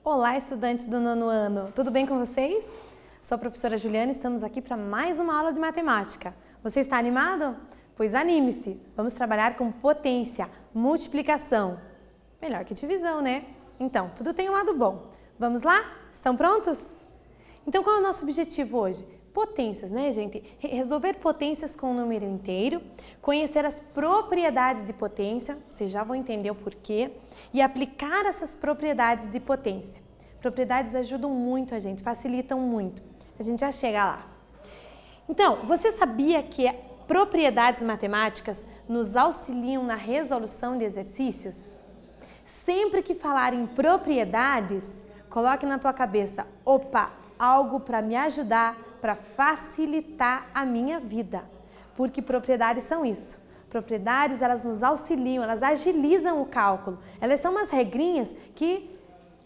Olá, estudantes do nono ano! Tudo bem com vocês? Sou a professora Juliana e estamos aqui para mais uma aula de matemática. Você está animado? Pois anime-se! Vamos trabalhar com potência, multiplicação. Melhor que divisão, né? Então, tudo tem um lado bom. Vamos lá? Estão prontos? Então, qual é o nosso objetivo hoje? Potências, né, gente? Resolver potências com um número inteiro, conhecer as propriedades de potência, vocês já vão entender o porquê, e aplicar essas propriedades de potência. Propriedades ajudam muito a gente, facilitam muito. A gente já chega lá. Então, você sabia que propriedades matemáticas nos auxiliam na resolução de exercícios? Sempre que falar em propriedades, coloque na tua cabeça, opa, algo para me ajudar, para facilitar a minha vida. Porque propriedades são isso. Propriedades, elas nos auxiliam, elas agilizam o cálculo. Elas são umas regrinhas que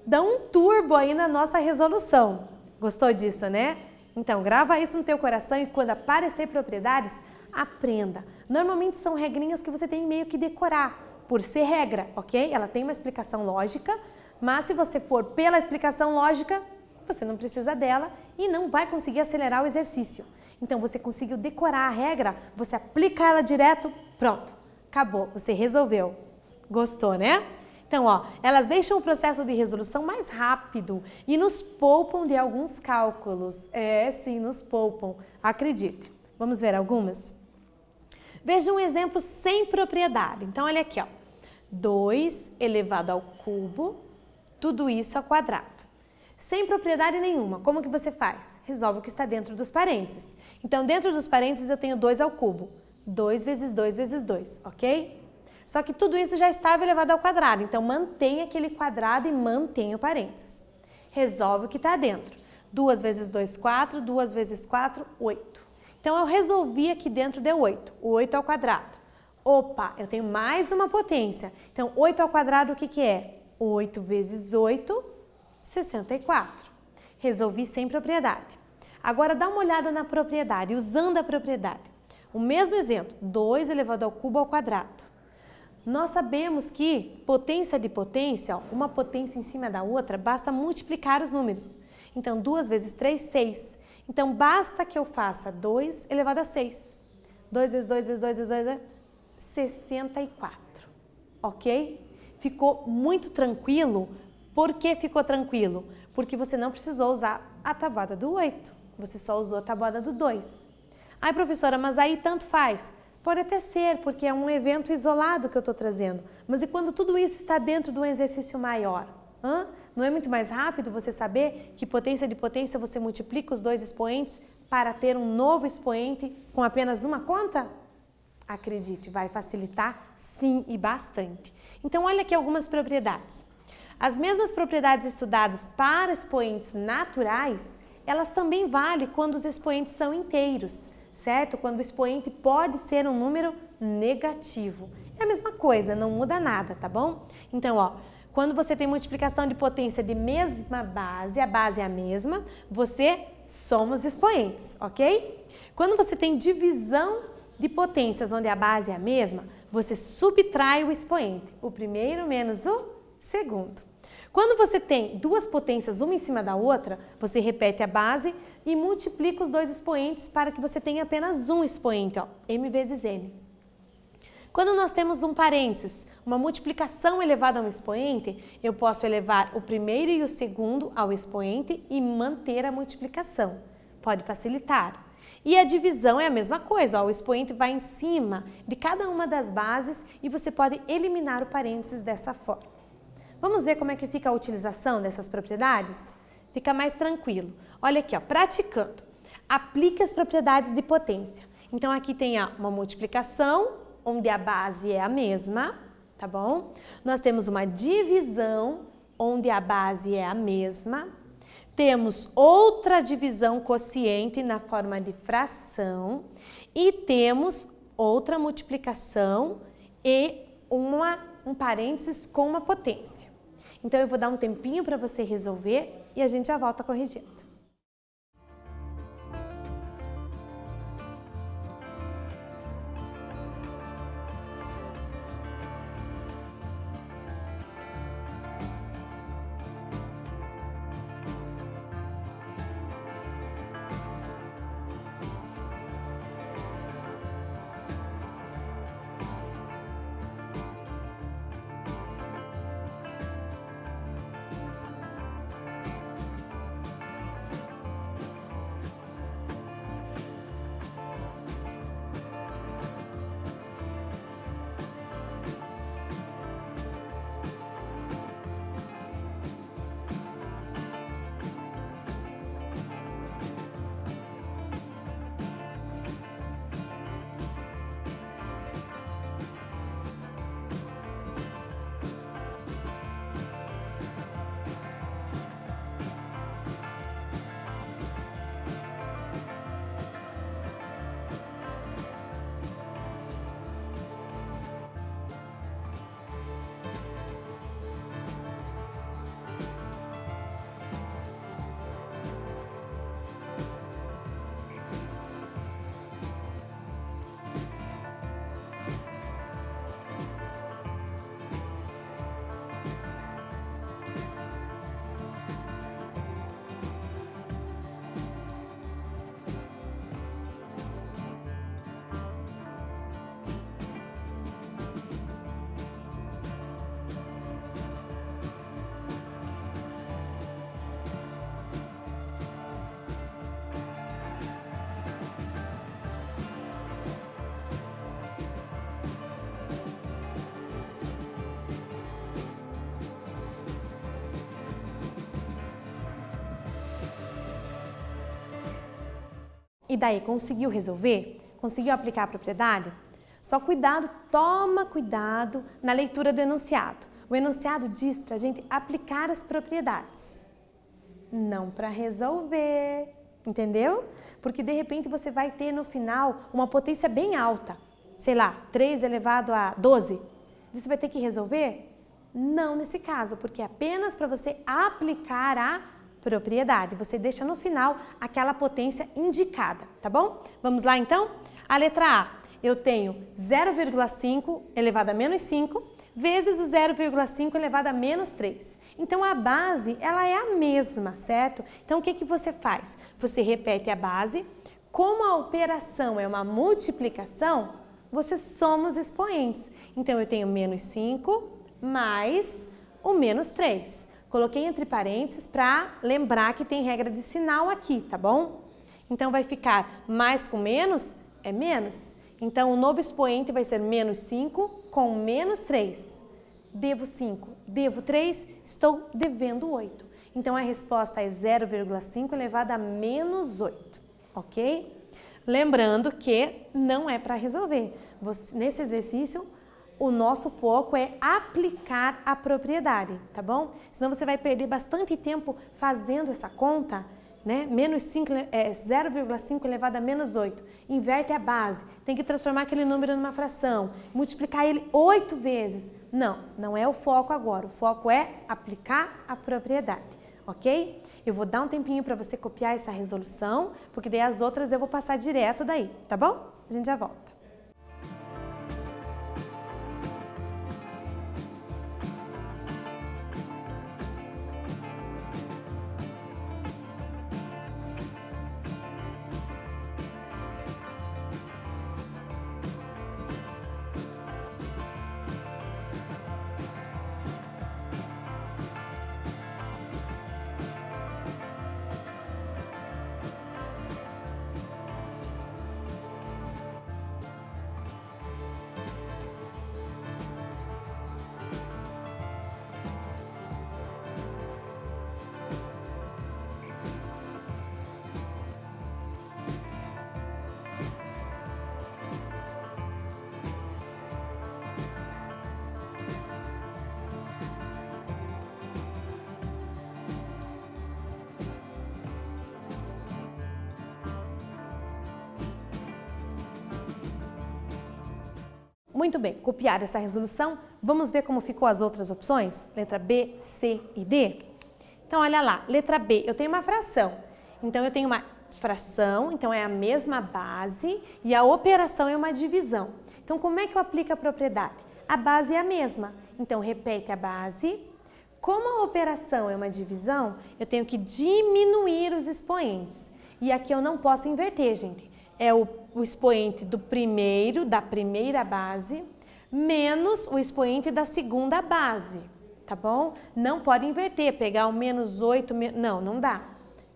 dão um turbo aí na nossa resolução. Gostou disso, né? Então, grava isso no teu coração e quando aparecer propriedades, aprenda. Normalmente são regrinhas que você tem meio que decorar, por ser regra, ok? Ela tem uma explicação lógica, mas se você for pela explicação lógica, você não precisa dela e não vai conseguir acelerar o exercício. Então, você conseguiu decorar a regra, você aplica ela direto, pronto, acabou, você resolveu. Gostou, né? Então, ó, elas deixam o processo de resolução mais rápido e nos poupam de alguns cálculos. Sim, nos poupam, acredite. Vamos ver algumas? Veja um exemplo sem propriedade. Então, olha aqui, ó. 2 elevado ao cubo, tudo isso ao quadrado. Sem propriedade nenhuma, como que você faz? Resolve o que está dentro dos parênteses. Então, dentro dos parênteses eu tenho 2 ao cubo. 2 vezes 2 vezes 2, ok? Só que tudo isso já estava elevado ao quadrado, então mantém aquele quadrado e mantém o parênteses. Resolve o que está dentro. 2 vezes 2, 4, 2 vezes 4, 8. Então, eu resolvi aqui dentro deu 8, 8 ao quadrado. Opa, eu tenho mais uma potência. Então, 8 ao quadrado o que que é? 8 vezes 8, 64. Resolvi sem propriedade. Agora dá uma olhada na propriedade, usando a propriedade. O mesmo exemplo, 2 elevado ao cubo ao quadrado. Nós sabemos que potência de potência, ó, uma potência em cima da outra, basta multiplicar os números. Então, 2 vezes 3, 6. Então, basta que eu faça 2 elevado a 6. 2 vezes 2 vezes 2 vezes 2 é 64. Ok? Ficou muito tranquilo? Por que ficou tranquilo? Porque você não precisou usar a tabuada do 8, você só usou a tabuada do 2. Ai, professora, mas aí tanto faz. Pode até ser, porque é um evento isolado que eu estou trazendo. Mas e quando tudo isso está dentro de um exercício maior? Não é muito mais rápido você saber que potência de potência você multiplica os dois expoentes para ter um novo expoente com apenas uma conta? Acredite, vai facilitar sim e bastante. Então, olha aqui algumas propriedades. As mesmas propriedades estudadas para expoentes naturais, elas também valem quando os expoentes são inteiros, certo? Quando o expoente pode ser um número negativo. É a mesma coisa, não muda nada, tá bom? Então, ó, quando você tem multiplicação de potência de mesma base, a base é a mesma, você soma os expoentes, ok? Quando você tem divisão de potências onde a base é a mesma, você subtrai o expoente, o primeiro menos o segundo. Quando você tem duas potências, uma em cima da outra, você repete a base e multiplica os dois expoentes para que você tenha apenas um expoente, ó, m vezes n. Quando nós temos um parênteses, uma multiplicação elevada a um expoente, eu posso elevar o primeiro e o segundo ao expoente e manter a multiplicação. Pode facilitar. E a divisão é a mesma coisa, ó, o expoente vai em cima de cada uma das bases e você pode eliminar o parênteses dessa forma. Vamos ver como é que fica a utilização dessas propriedades? Fica mais tranquilo. Olha aqui, ó, praticando. Aplique as propriedades de potência. Então, aqui tem uma multiplicação, onde a base é a mesma, tá bom? Nós temos uma divisão, onde a base é a mesma. Temos outra divisão quociente na forma de fração. E temos outra multiplicação e um parênteses com uma potência. Então, eu vou dar um tempinho para você resolver e a gente já volta corrigindo. E daí, conseguiu resolver? Conseguiu aplicar a propriedade? Só cuidado, toma cuidado na leitura do enunciado. O enunciado diz para a gente aplicar as propriedades, não para resolver, entendeu? Porque de repente você vai ter no final uma potência bem alta, sei lá, 3 elevado a 12. Você vai ter que resolver? Não nesse caso, porque é apenas para você aplicar a propriedade. Você deixa no final aquela potência indicada, tá bom? Vamos lá então? A letra A, eu tenho 0,5 elevado a menos 5 vezes o 0,5 elevado a menos 3. Então a base, ela é a mesma, certo? Então o que que você faz? Você repete a base. Como a operação é uma multiplicação, você soma os expoentes. Então eu tenho menos 5 mais o menos 3. Coloquei entre parênteses para lembrar que tem regra de sinal aqui, tá bom? Então vai ficar mais com menos é menos. Então o novo expoente vai ser menos 5 com menos 3. Devo 5, devo 3, estou devendo 8. Então a resposta é 0,5 elevado a menos 8, ok? Lembrando que não é para resolver. Nesse exercício, o nosso foco é aplicar a propriedade, tá bom? Senão você vai perder bastante tempo fazendo essa conta, né? Menos 5 é 0,5 elevado a menos 8. Inverte a base. Tem que transformar aquele número numa fração. Multiplicar ele 8 vezes. Não é o foco agora. O foco é aplicar a propriedade, ok? Eu vou dar um tempinho para você copiar essa resolução, porque daí as outras eu vou passar direto daí, tá bom? A gente já volta. Muito bem, copiar essa resolução, vamos ver como ficou as outras opções? Letra B, C e D? Então, olha lá, letra B, eu tenho uma fração. Então, eu tenho uma fração, então é a mesma base e a operação é uma divisão. Então, como é que eu aplico a propriedade? A base é a mesma, então repete a base. Como a operação é uma divisão, eu tenho que diminuir os expoentes. E aqui eu não posso inverter, gente. É o expoente da primeira base, menos o expoente da segunda base, tá bom? Não pode inverter, pegar o menos 8, não dá,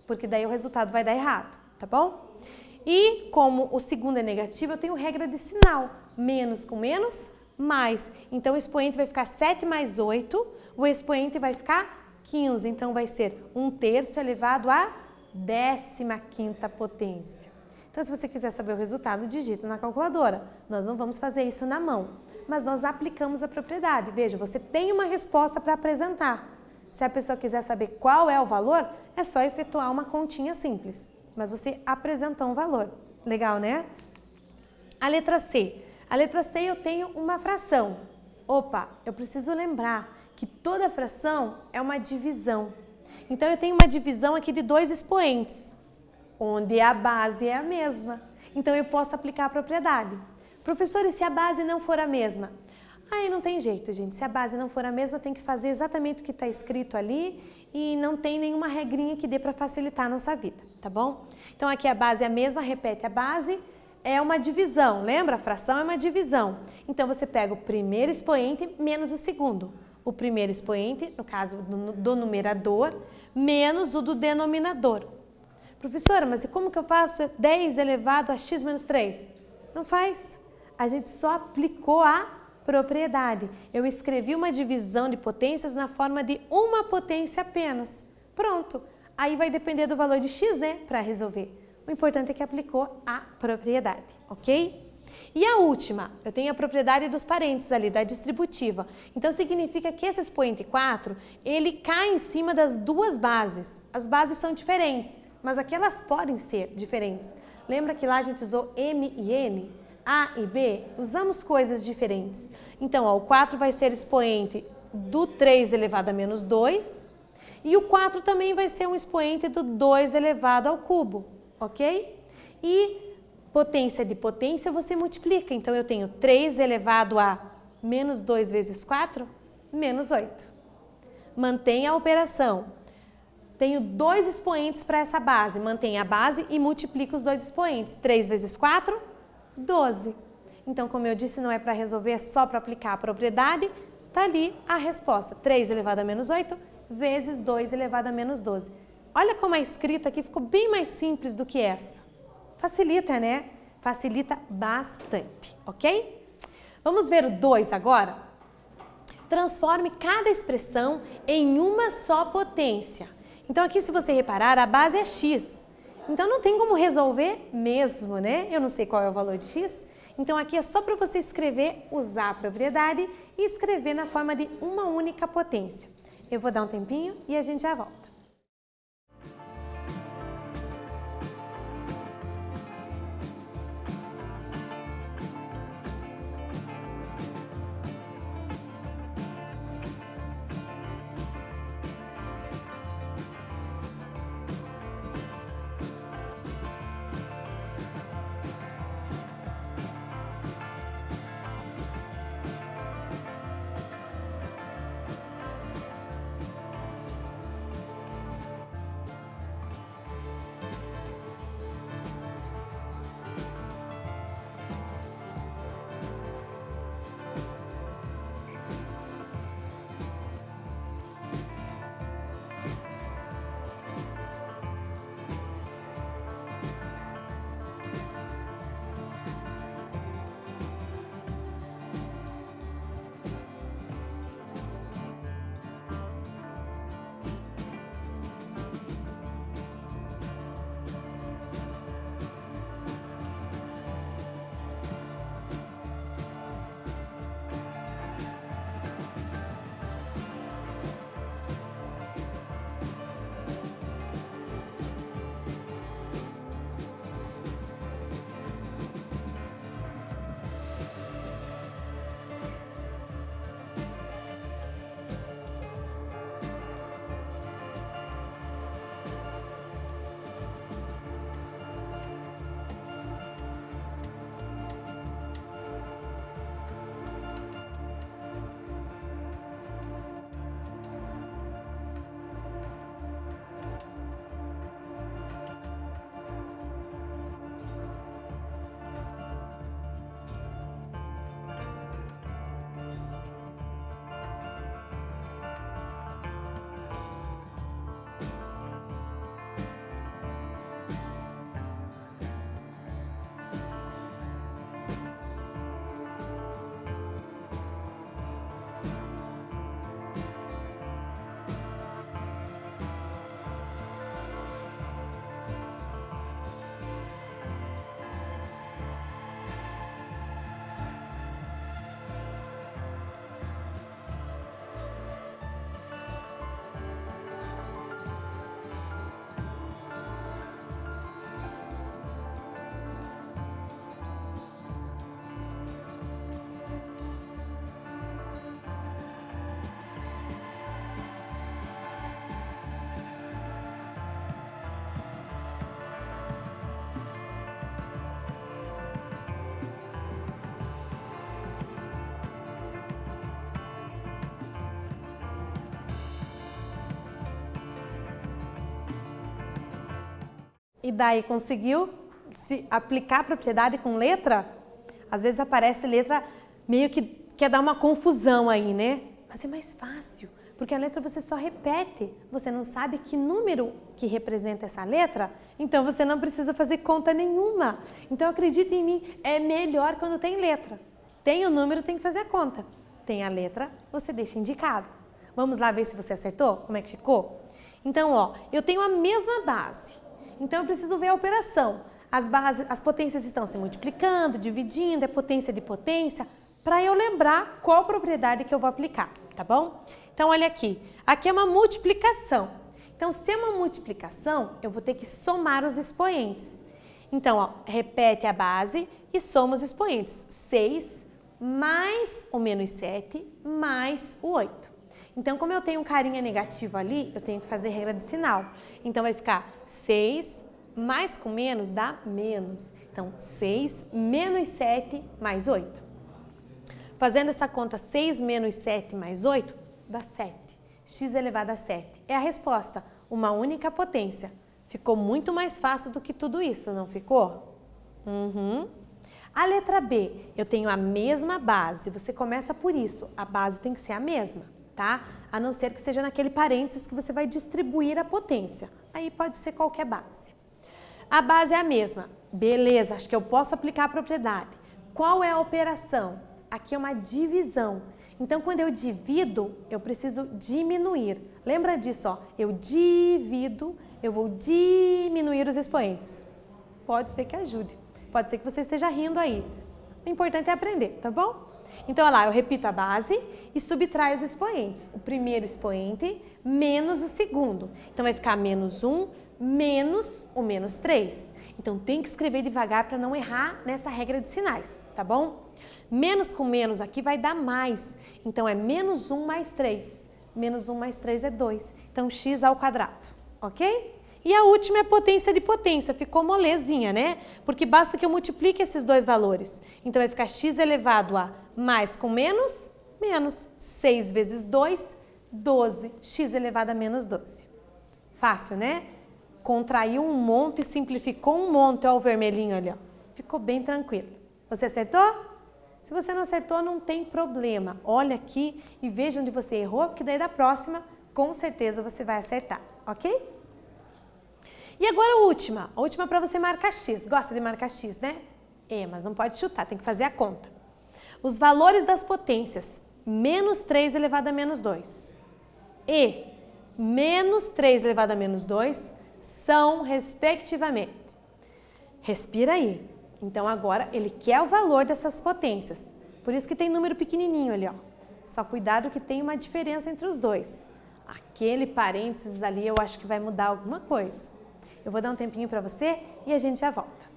porque daí o resultado vai dar errado, tá bom? E como o segundo é negativo, eu tenho regra de sinal, menos com menos, mais. Então o expoente vai ficar 7 mais 8, o expoente vai ficar 15, então vai ser 1/3 elevado à 15ª potência. Então, se você quiser saber o resultado, digita na calculadora. Nós não vamos fazer isso na mão, mas nós aplicamos a propriedade. Veja, você tem uma resposta para apresentar. Se a pessoa quiser saber qual é o valor, é só efetuar uma continha simples. Mas você apresentou um valor. Legal, né? A letra C. A letra C eu tenho uma fração. Opa, eu preciso lembrar que toda fração é uma divisão. Então, eu tenho uma divisão aqui de 2 expoentes, onde a base é a mesma. Então, eu posso aplicar a propriedade. Professor, e se a base não for a mesma? Aí não tem jeito, gente. Se a base não for a mesma, tem que fazer exatamente o que está escrito ali e não tem nenhuma regrinha que dê para facilitar a nossa vida, tá bom? Então, aqui a base é a mesma, repete a base, é uma divisão, lembra? A fração é uma divisão. Então, você pega o primeiro expoente menos o segundo. O primeiro expoente, no caso do numerador, menos o do denominador. Professora, mas e como que eu faço 10 elevado a x menos 3? Não faz. A gente só aplicou a propriedade. Eu escrevi uma divisão de potências na forma de uma potência apenas. Pronto. Aí vai depender do valor de x, né, para resolver. O importante é que aplicou a propriedade, ok? E a última, eu tenho a propriedade dos parênteses ali, da distributiva. Então, significa que esse expoente 4, ele cai em cima das duas bases. As bases são diferentes, mas aqui elas podem ser diferentes. Lembra que lá a gente usou M e N? A e B? Usamos coisas diferentes. Então, ó, o 4 vai ser expoente do 3 elevado a menos 2. E o 4 também vai ser um expoente do 2 elevado ao cubo, ok? E potência de potência você multiplica. Então, eu tenho 3 elevado a menos 2 vezes 4, menos 8. Mantenha a operação. Tenho dois expoentes para essa base. Mantenha a base e multiplica os dois expoentes. 3 vezes 4, 12. Então, como eu disse, não é para resolver, é só para aplicar a propriedade. Está ali a resposta. 3 elevado a menos 8 vezes 2 elevado a menos 12. Olha como a escrita aqui ficou bem mais simples do que essa. Facilita, né? Facilita bastante, ok? Vamos ver o 2 agora? Transforme cada expressão em uma só potência. Então, aqui, se você reparar, a base é x. Então, não tem como resolver mesmo, né? Eu não sei qual é o valor de x. Então, aqui é só para você escrever, usar a propriedade e escrever na forma de uma única potência. Eu vou dar um tempinho e a gente já volta. E daí conseguiu se aplicar a propriedade com letra? Às vezes aparece letra meio que quer dar uma confusão aí, né? Mas é mais fácil, porque a letra você só repete. Você não sabe que número que representa essa letra, então você não precisa fazer conta nenhuma. Então acredite em mim, é melhor quando tem letra. Tem o número, tem que fazer a conta. Tem a letra, você deixa indicado. Vamos lá ver se você acertou? Como é que ficou? Então, ó, eu tenho a mesma base. Então eu preciso ver a operação. As potências estão se multiplicando, dividindo, é potência de potência, para eu lembrar qual propriedade que eu vou aplicar, tá bom? Então olha aqui, aqui é uma multiplicação. Então se é uma multiplicação, eu vou ter que somar os expoentes. Então, ó, repete a base e soma os expoentes. 6 mais o menos 7 mais o 8. Então, como eu tenho um carinha negativo ali, eu tenho que fazer regra de sinal. Então, vai ficar 6 mais com menos dá menos. Então, 6 menos 7 mais 8. Fazendo essa conta, 6 menos 7 mais 8 dá 7. X elevado a 7. É a resposta, uma única potência. Ficou muito mais fácil do que tudo isso, não ficou? A letra B, eu tenho a mesma base. Você começa por isso. A base tem que ser a mesma, tá? A não ser que seja naquele parênteses que você vai distribuir a potência. Aí pode ser qualquer base. A base é a mesma. Beleza, acho que eu posso aplicar a propriedade. Qual é a operação? Aqui é uma divisão. Então, quando eu divido, eu preciso diminuir. Lembra disso, ó. Eu divido, eu vou diminuir os expoentes. Pode ser que ajude. Pode ser que você esteja rindo aí. O importante é aprender, tá bom? Então, olha lá, eu repito a base e subtraio os expoentes. O primeiro expoente menos o segundo. Então, vai ficar menos 1 menos o menos 3. Então, tem que escrever devagar para não errar nessa regra de sinais, tá bom? Menos com menos aqui vai dar mais. Então, é menos 1 mais 3. Menos 1 mais 3 é 2. Então, x ao quadrado, ok? E a última é potência de potência. Ficou molezinha, né? Porque basta que eu multiplique esses dois valores. Então, vai ficar x elevado a mais com menos, menos 6 vezes 2, 12. X elevado a menos 12. Fácil, né? Contraiu um monte e simplificou um monte. Olha o vermelhinho ali, ó. Ficou bem tranquilo. Você acertou? Se você não acertou, não tem problema. Olha aqui e veja onde você errou, porque daí da próxima, com certeza, você vai acertar, ok? E agora a última para você marcar X. Gosta de marcar X, né? É, mas não pode chutar, tem que fazer a conta. Os valores das potências, menos 3 elevado a menos 2 e menos 3 elevado a menos 2 são, respectivamente. Respira aí. Então, agora, ele quer o valor dessas potências. Por isso que tem número pequenininho ali, ó. Só cuidado que tem uma diferença entre os dois. Aquele parênteses ali, eu acho que vai mudar alguma coisa. Eu vou dar um tempinho para você e a gente já volta.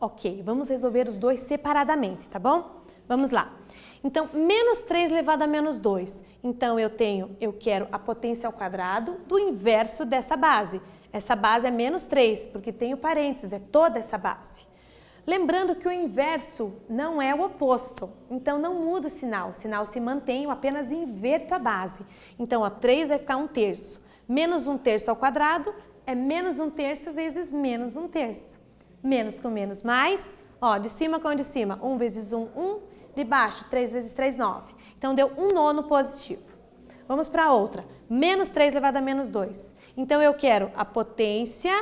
Ok, vamos resolver os dois separadamente, tá bom? Vamos lá. Então, menos 3 elevado a menos 2. Então, eu quero a potência ao quadrado do inverso dessa base. Essa base é menos 3, porque tem o parênteses, é toda essa base. Lembrando que o inverso não é o oposto, então não muda o sinal se mantém, eu apenas inverto a base. Então, 3 vai ficar 1/3. Menos 1/3 ao quadrado é menos 1/3 vezes menos 1/3. Menos com menos mais, ó, de cima com de cima, 1 vezes 1, 1. De baixo, 3 vezes 3, 9. Então, deu 1/9 positivo. Vamos para outra. Menos 3 elevado a menos 2. Então, eu quero a potência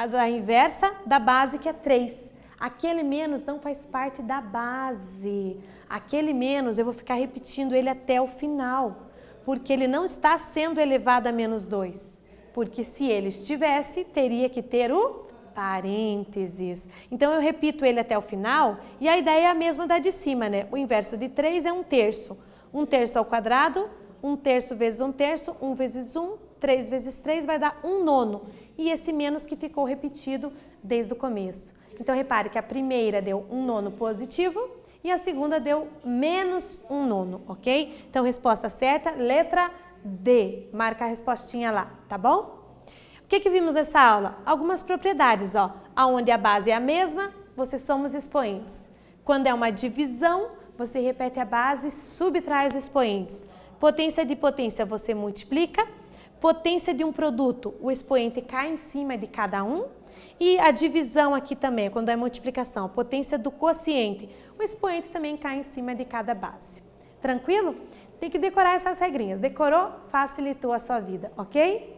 da inversa da base, que é 3. Aquele menos não faz parte da base. Aquele menos, eu vou ficar repetindo ele até o final, porque ele não está sendo elevado a menos 2. Porque se ele estivesse, teria que ter o parênteses. Então, eu repito ele até o final e a ideia é a mesma da de cima, né? O inverso de 3 é 1/3. 1/3 ao quadrado, 1/3 vezes 1/3, 1 vezes 1, 3 vezes 3 vai dar 1/9. E esse menos que ficou repetido desde o começo. Então, repare que a primeira deu 1/9 positivo e a segunda deu menos 1/9, ok? Então, resposta certa, letra D. Marca a respostinha lá, tá bom? O que vimos nessa aula? Algumas propriedades, ó. Onde a base é a mesma, você soma os expoentes. Quando é uma divisão, você repete a base e subtrai os expoentes. Potência de potência, você multiplica. Potência de um produto, o expoente cai em cima de cada um. E a divisão aqui também, quando é multiplicação, potência do quociente, o expoente também cai em cima de cada base. Tranquilo? Tem que decorar essas regrinhas. Decorou? Facilitou a sua vida, ok?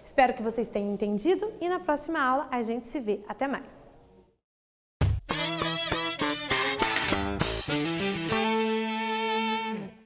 Espero que vocês tenham entendido e na próxima aula a gente se vê. Até mais!